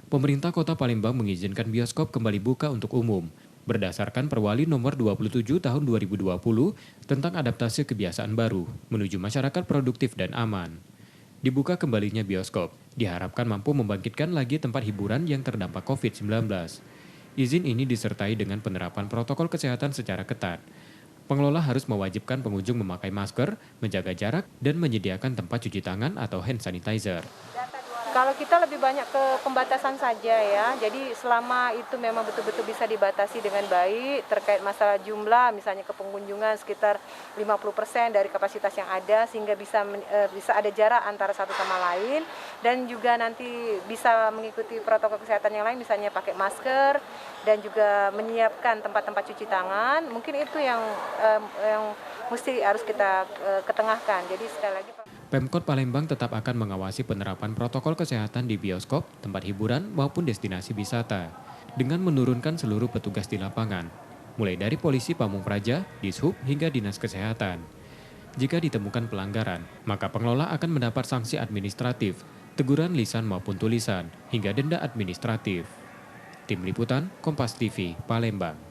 Pemerintah Kota Palembang mengizinkan bioskop kembali buka untuk umum berdasarkan Perwali nomor 27 tahun 2020 tentang adaptasi kebiasaan baru menuju masyarakat produktif dan aman. Dibuka kembalinya bioskop diharapkan mampu membangkitkan lagi tempat hiburan yang terdampak COVID-19. Izin ini disertai dengan penerapan protokol kesehatan secara ketat. Pengelola harus mewajibkan pengunjung memakai masker, menjaga jarak, dan menyediakan tempat cuci tangan atau hand sanitizer. Kalau kita lebih banyak ke pembatasan saja ya, jadi selama itu memang betul-betul bisa dibatasi dengan baik terkait masalah jumlah, misalnya ke pengunjungan sekitar 50% dari kapasitas yang ada sehingga bisa ada jarak antara satu sama lain dan juga nanti bisa mengikuti protokol kesehatan yang lain misalnya pakai masker dan juga menyiapkan tempat-tempat cuci tangan, mungkin itu yang mesti harus kita ketengahkan. Jadi sekali lagi Pemkot Palembang tetap akan mengawasi penerapan protokol kesehatan di bioskop, tempat hiburan, maupun destinasi wisata, dengan menurunkan seluruh petugas di lapangan, mulai dari polisi Pamung Praja, Dishub, hingga Dinas Kesehatan. Jika ditemukan pelanggaran, maka pengelola akan mendapat sanksi administratif, teguran lisan maupun tulisan, hingga denda administratif. Tim Liputan, Kompas TV, Palembang.